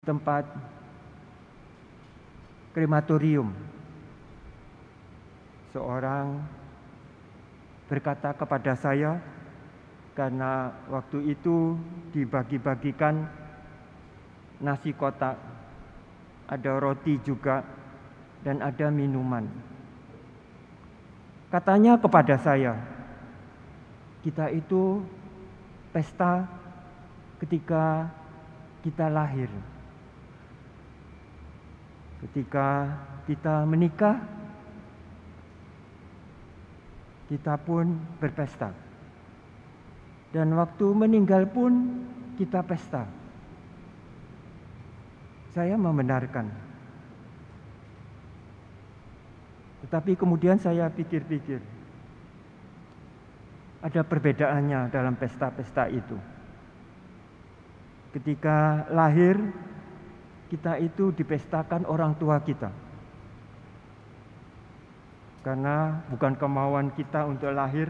tempat krematorium. Seorang berkata kepada saya, karena waktu itu dibagi-bagikan nasi kotak, ada roti juga, dan ada minuman. Katanya kepada saya, kita itu pesta ketika kita lahir. Ketika kita menikah, kita pun berpesta. Dan waktu meninggal pun kita pesta. Saya membenarkan. Tetapi kemudian saya pikir-pikir, ada perbedaannya dalam pesta-pesta itu. Ketika lahir, kita itu dipestakan orang tua kita. Karena bukan kemauan kita untuk lahir,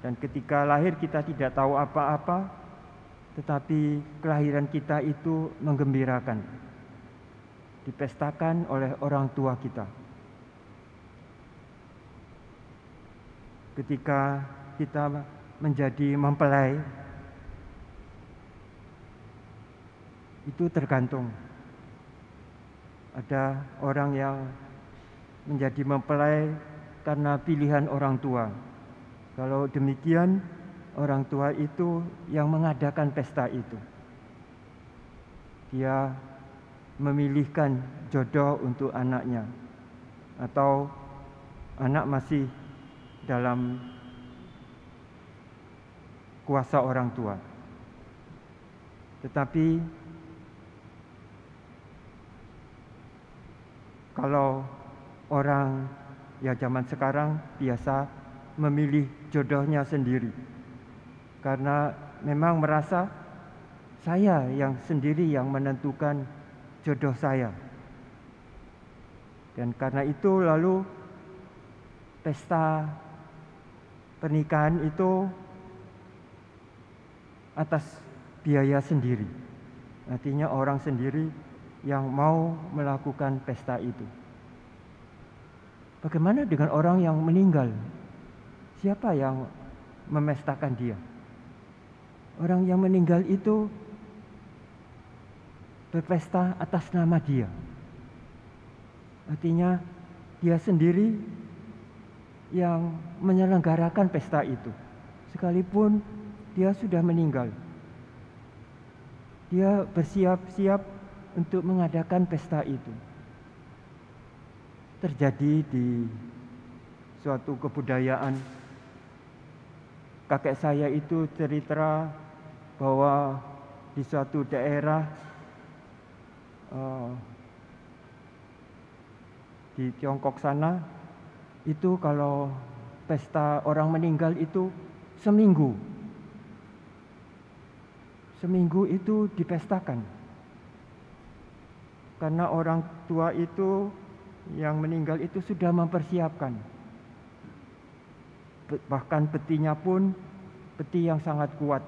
dan ketika lahir kita tidak tahu apa-apa, tetapi kelahiran kita itu menggembirakan. Dipestakan oleh orang tua kita. Ketika kita menjadi mempelai, itu tergantung. Ada orang yang menjadi mempelai karena pilihan orang tua. Kalau demikian, orang tua itu yang mengadakan pesta itu. Dia memilihkan jodoh untuk anaknya, atau anak masih dalam kuasa orang tua. Tetapi kalau orang ya zaman sekarang biasa memilih jodohnya sendiri, karena memang merasa saya yang sendiri yang menentukan jodoh saya. Dan karena itu lalu pesta pernikahan itu atas biaya sendiri. Artinya orang sendiri yang mau melakukan pesta itu. Bagaimana dengan orang yang meninggal? Siapa yang memestakan dia? Orang yang meninggal itu berpesta atas nama dia. Artinya dia sendiri yang menyelenggarakan pesta itu. Sekalipun dia sudah meninggal, dia bersiap-siap untuk mengadakan pesta itu. Terjadi di suatu kebudayaan. Kakek saya itu cerita bahwa di suatu daerah di Tiongkok sana, itu kalau pesta orang meninggal itu seminggu itu dipestakan. Karena orang tua itu yang meninggal itu sudah mempersiapkan. Bahkan petinya pun peti yang sangat kuat,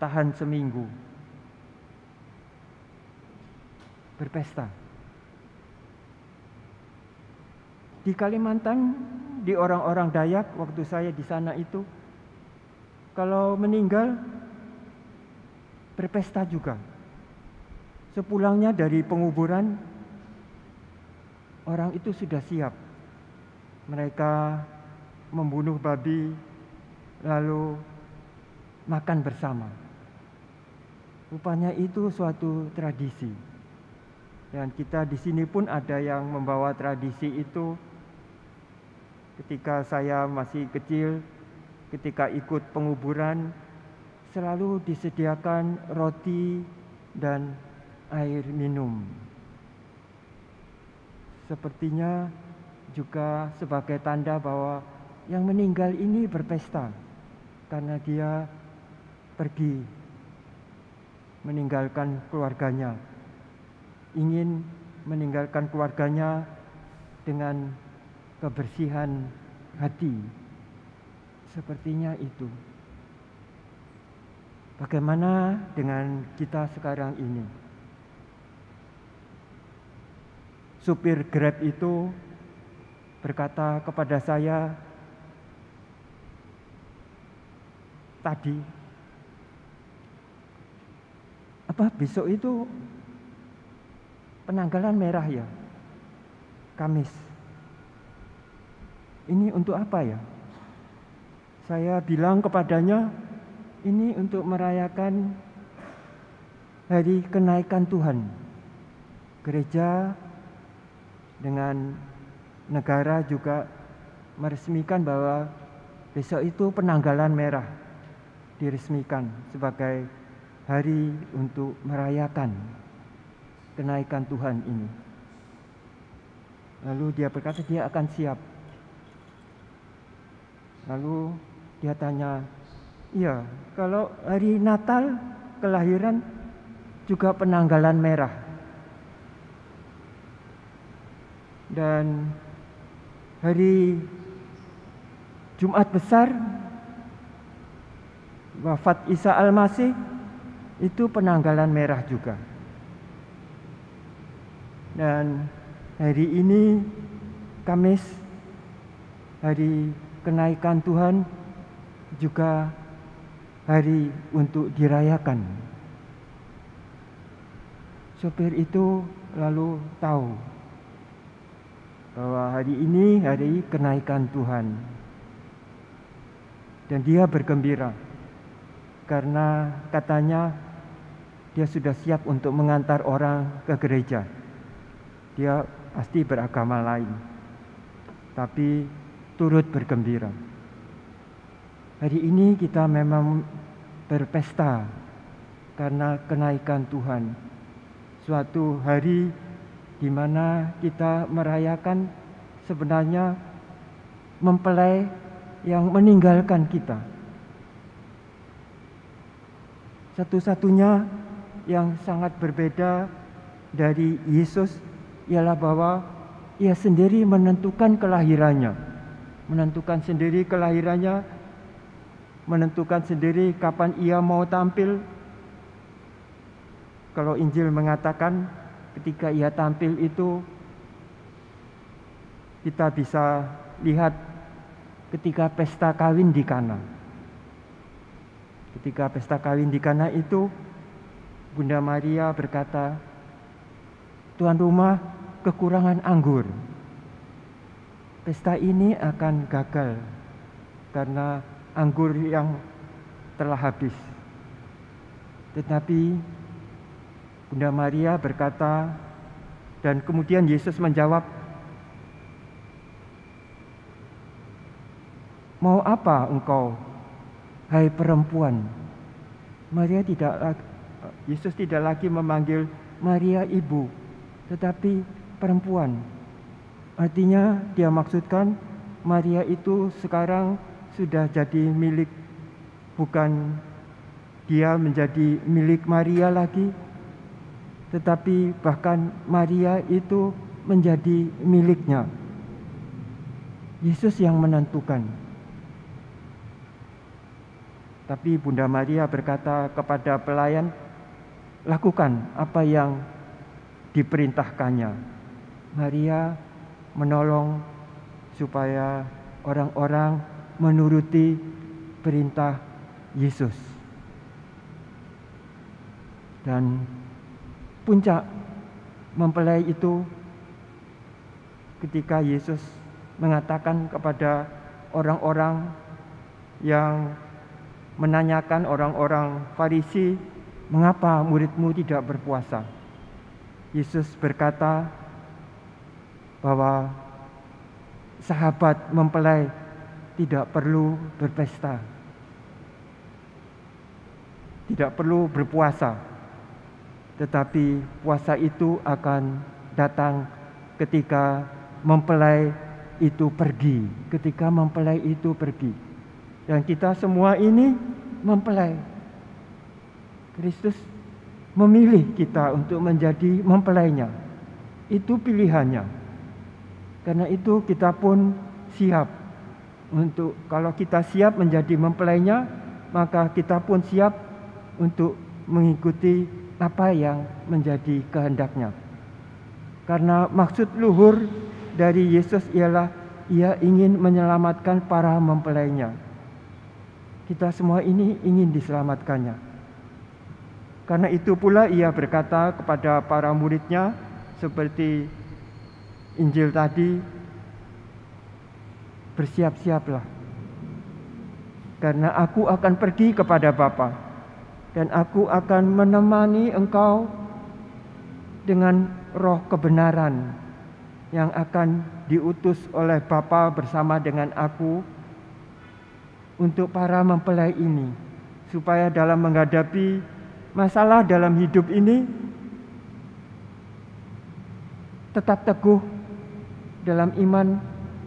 tahan seminggu. Berpesta. Di Kalimantan, di orang-orang Dayak waktu saya di sana itu, kalau meninggal berpesta juga. Sepulangnya dari penguburan, orang itu sudah siap. Mereka membunuh babi, lalu makan bersama. Rupanya itu suatu tradisi. Dan kita di sini pun ada yang membawa tradisi itu. Ketika saya masih kecil, ketika ikut penguburan, selalu disediakan roti dan air minum. Sepertinya juga sebagai tanda bahwa yang meninggal ini berpesta, karena dia pergi meninggalkan keluarganya, ingin meninggalkan keluarganya dengan kebersihan hati. Sepertinya itu. Bagaimana dengan kita sekarang ini? supir Grab itu berkata kepada saya tadi, besok itu penanggalan merah ya, Kamis. Ini untuk apa ya? Saya bilang kepadanya, ini untuk merayakan hari kenaikan Tuhan. Gereja dengan negara juga meresmikan bahwa besok itu penanggalan merah, diresmikan sebagai hari untuk merayakan kenaikan Tuhan ini. Lalu dia berkata dia akan siap. Lalu dia tanya, iya, kalau hari Natal kelahiran juga penanggalan merah. Dan hari Jumat Besar, wafat Isa Al-Masih, itu penanggalan merah juga. Dan hari ini, Kamis, hari kenaikan Tuhan, juga hari untuk dirayakan. Sopir itu lalu tahu bahwa hari ini hari kenaikan Tuhan. Dan dia bergembira karena katanya dia sudah siap untuk mengantar orang ke gereja. Dia pasti beragama lain, tapi turut bergembira. Hari ini kita memang berpesta karena kenaikan Tuhan. Suatu hari di mana kita merayakan sebenarnya mempelai yang meninggalkan kita. Satu-satunya yang sangat berbeda dari Yesus ialah bahwa ia sendiri menentukan kelahirannya, menentukan sendiri kapan ia mau tampil. Kalau Injil mengatakan ketika ia tampil itu kita bisa lihat ketika pesta kawin di Kana. Ketika pesta kawin di Kana itu Bunda Maria berkata, tuan rumah kekurangan anggur. Pesta ini akan gagal karena anggur yang telah habis. Tetapi Bunda Maria berkata, dan kemudian Yesus menjawab, mau apa engkau, hai perempuan? Yesus tidak lagi memanggil Maria ibu, tetapi perempuan. Artinya dia maksudkan Maria itu sekarang sudah jadi milik, bukan dia menjadi milik Maria lagi, tetapi bahkan Maria itu menjadi miliknya. Yesus yang menentukan. Tapi Bunda Maria berkata kepada pelayan, lakukan apa yang diperintahkannya. Maria menolong supaya orang-orang menuruti perintah Yesus. Dan puncak mempelai itu ketika Yesus mengatakan kepada orang-orang yang menanyakan orang-orang Farisi, mengapa muridmu tidak berpuasa? Yesus berkata bahwa sahabat mempelai tidak perlu berpesta, tidak perlu berpuasa. Tetapi puasa itu akan datang ketika mempelai itu pergi. Dan kita semua ini mempelai. Kristus memilih kita untuk menjadi mempelainya. Itu pilihannya. Karena itu kita pun siap untuk, kalau kita siap menjadi mempelainya, maka kita pun siap untuk mengikuti apa yang menjadi kehendaknya. Karena maksud luhur dari Yesus ialah Ia ingin menyelamatkan para mempelainya. Kita semua ini ingin diselamatkannya. Karena itu pula Ia berkata kepada para murid-Nya seperti Injil tadi, bersiap-siaplah. Karena aku akan pergi kepada Bapa, dan aku akan menemani engkau dengan roh kebenaran yang akan diutus oleh Bapa bersama dengan aku untuk para mempelai ini, supaya dalam menghadapi masalah dalam hidup ini tetap teguh dalam iman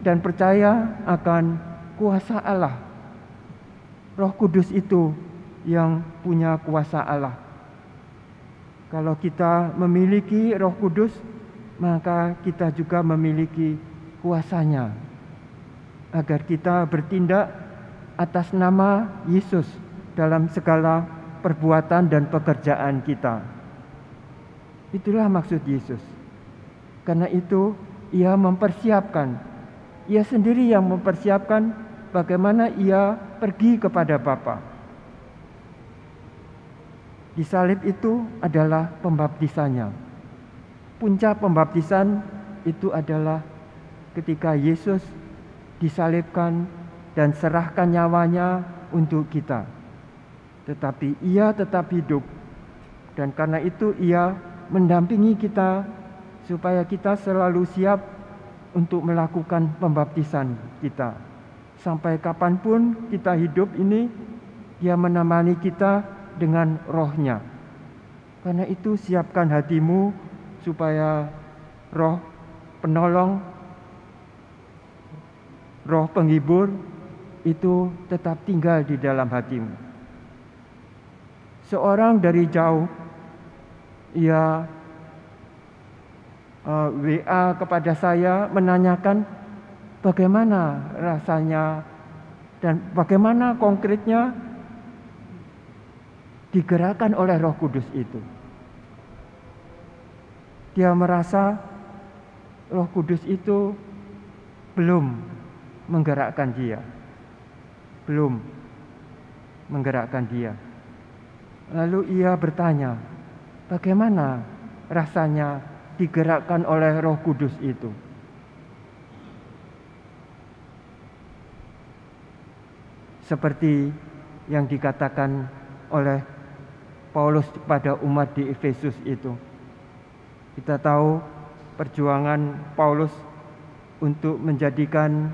dan percaya akan kuasa Allah. Roh Kudus itu yang punya kuasa Allah. Kalau kita memiliki Roh Kudus, maka kita juga memiliki kuasanya, agar kita bertindak atas nama Yesus dalam segala perbuatan dan pekerjaan kita. Itulah maksud Yesus. Karena itu Ia mempersiapkan, Ia sendiri yang mempersiapkan bagaimana Ia pergi kepada Bapa. Di salib itu adalah pembaptisannya. Puncak pembaptisan itu adalah ketika Yesus disalibkan dan serahkan nyawanya untuk kita. Tetapi Ia tetap hidup, dan karena itu Ia mendampingi kita supaya kita selalu siap untuk melakukan pembaptisan kita. Sampai kapanpun kita hidup ini, Dia menemani kita dengan roh-Nya. Karena itu siapkan hatimu supaya roh penolong, roh penghibur itu tetap tinggal di dalam hatimu. Seorang dari jauh, ia WA kepada saya menanyakan bagaimana rasanya dan bagaimana konkretnya digerakkan oleh Roh Kudus itu. Dia merasa Roh Kudus itu belum menggerakkan dia. Belum menggerakkan dia. Lalu ia bertanya, bagaimana rasanya digerakkan oleh Roh Kudus itu? Seperti yang dikatakan oleh Paulus pada umat di Efesus itu. Kita tahu perjuangan Paulus untuk menjadikan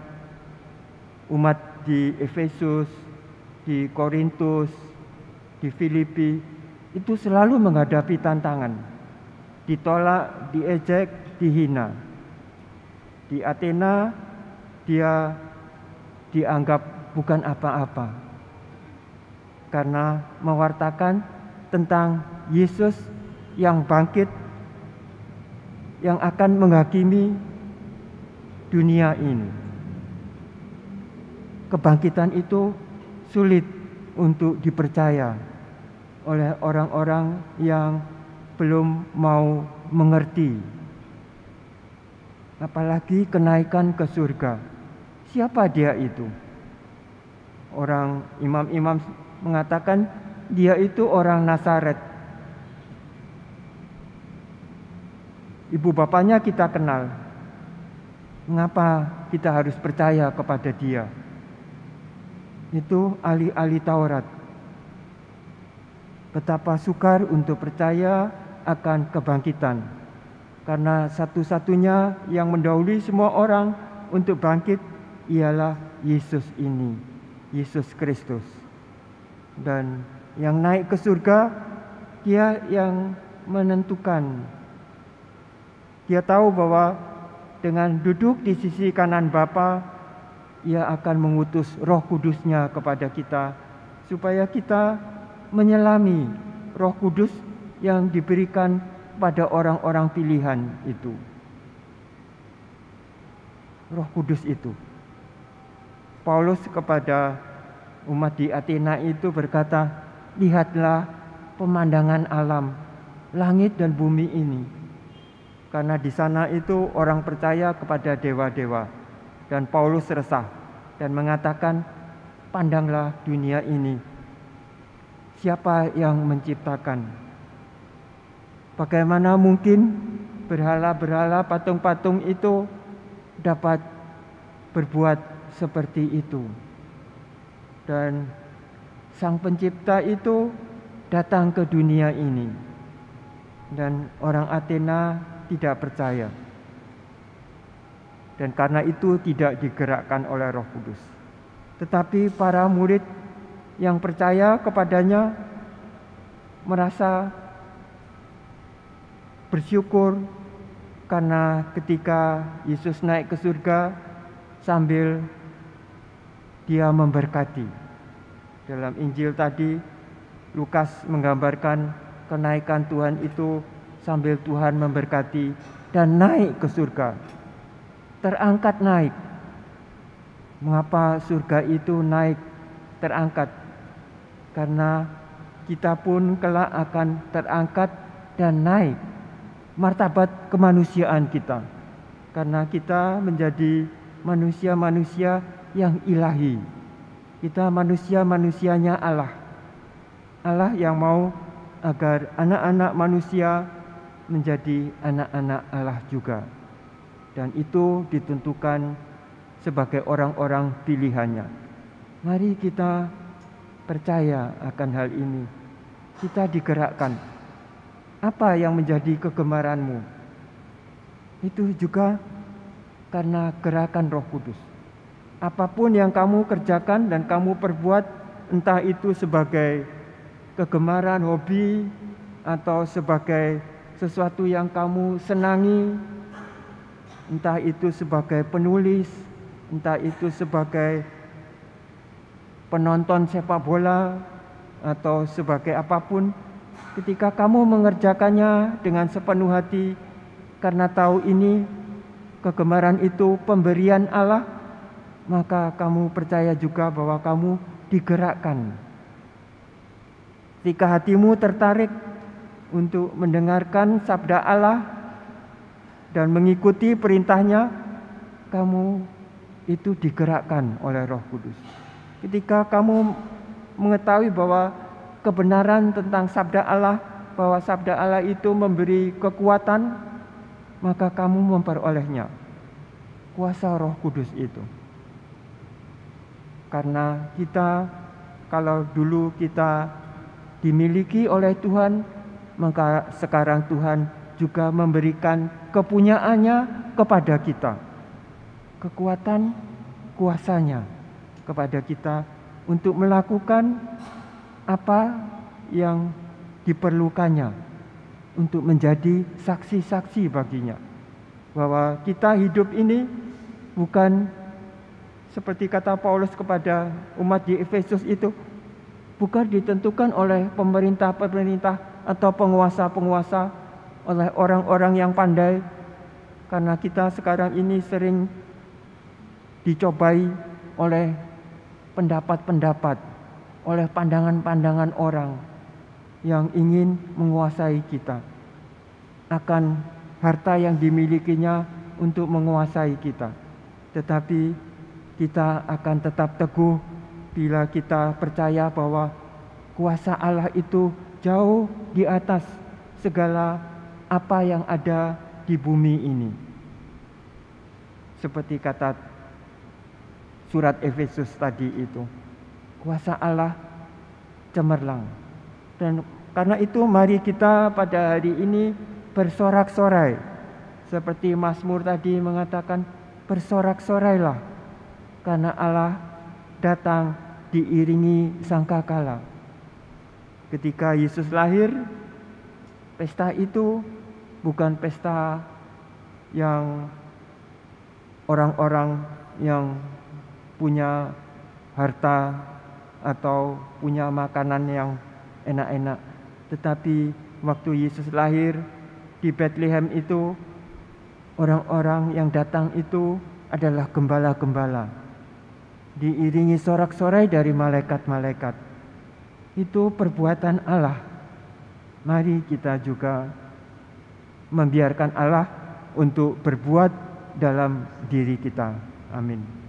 umat di Efesus, di Korintus, di Filipi itu selalu menghadapi tantangan. Ditolak, diejek, dihina. Di Athena dia dianggap bukan apa-apa karena mewartakan tentang Yesus yang bangkit, yang akan menghakimi dunia ini. Kebangkitan itu sulit untuk dipercaya oleh orang-orang yang belum mau mengerti. Apalagi kenaikan ke surga. Siapa dia itu? Orang imam-imam mengatakan dia itu orang Nazaret. Ibu bapaknya kita kenal. Mengapa kita harus percaya kepada dia? Itu ahli-ahli Taurat. Betapa sukar untuk percaya akan kebangkitan. Karena satu-satunya yang mendahului semua orang untuk bangkit ialah Yesus ini, Yesus Kristus. Dan yang naik ke surga, Dia yang menentukan. Dia tahu bahwa dengan duduk di sisi kanan Bapa, Ia akan mengutus Roh Kudus-Nya kepada kita, supaya kita menyelami Roh Kudus yang diberikan pada orang-orang pilihan itu. Roh Kudus itu. Paulus kepada umat di Athena itu berkata, lihatlah pemandangan alam, langit dan bumi ini. karena di sana itu orang percaya kepada dewa-dewa. Dan Paulus resah dan mengatakan, pandanglah dunia ini. Siapa yang menciptakan? Bagaimana mungkin berhala-berhala, patung-patung itu dapat berbuat seperti itu? Dan Sang Pencipta itu datang ke dunia ini. Dan orang Athena tidak percaya. Dan karena itu tidak digerakkan oleh Roh Kudus. Tetapi para murid yang percaya kepadanya merasa bersyukur karena ketika Yesus naik ke surga sambil dia memberkati. Dalam Injil tadi Lukas menggambarkan kenaikan Tuhan itu sambil Tuhan memberkati dan naik ke surga. Terangkat naik. Mengapa surga itu naik, terangkat? Karena kita pun kelak akan terangkat dan naik martabat kemanusiaan kita. Karena kita menjadi manusia-manusia yang ilahi. Kita manusia-manusianya Allah. Allah yang mau agar anak-anak manusia menjadi anak-anak Allah juga. Dan itu ditentukan sebagai orang-orang pilihannya. Mari kita percaya akan hal ini. Kita digerakkan. Apa yang menjadi kegemaranmu? Itu juga karena gerakan Roh Kudus. Apapun yang kamu kerjakan dan kamu perbuat, entah itu sebagai kegemaran, hobi, atau sebagai sesuatu yang kamu senangi, entah itu sebagai penulis, entah itu sebagai penonton sepak bola, atau sebagai apapun, ketika kamu mengerjakannya dengan sepenuh hati, karena tahu ini kegemaran itu pemberian Allah, maka kamu percaya juga bahwa kamu digerakkan. Ketika hatimu tertarik untuk mendengarkan sabda Allah dan mengikuti perintahnya, kamu itu digerakkan oleh Roh Kudus. Ketika kamu mengetahui bahwa kebenaran tentang sabda Allah, bahwa sabda Allah itu memberi kekuatan, maka kamu memperolehnya. Kuasa Roh Kudus itu. Karena kita, kalau dulu kita dimiliki oleh Tuhan, maka sekarang Tuhan juga memberikan kepunyaannya kepada kita. Kekuatan kuasanya kepada kita untuk melakukan apa yang diperlukannya untuk menjadi saksi-saksi baginya. Bahwa kita hidup ini bukan seperti kata Paulus kepada umat di Efesus itu, bukan ditentukan oleh pemerintah-pemerintah atau penguasa-penguasa, oleh orang-orang yang pandai. Karena kita sekarang ini sering dicobai oleh pendapat-pendapat, oleh pandangan-pandangan orang yang ingin menguasai kita, akan harta yang dimilikinya untuk menguasai kita. Tetapi kita akan tetap teguh bila kita percaya bahwa kuasa Allah itu jauh di atas segala apa yang ada di bumi ini. Seperti kata surat Efesus tadi itu, kuasa Allah cemerlang. Dan karena itu mari kita pada hari ini bersorak-sorai. Seperti Mazmur tadi mengatakan, bersorak-sorailah karena Allah datang diiringi sangkakala. Ketika Yesus lahir, pesta itu bukan pesta yang orang-orang yang punya harta atau punya makanan yang enak-enak. Tetapi waktu Yesus lahir di Bethlehem itu, orang-orang yang datang itu adalah gembala-gembala, diiringi sorak-sorai dari malaikat-malaikat. Itu perbuatan Allah. Mari kita juga membiarkan Allah untuk berbuat dalam diri kita. Amin.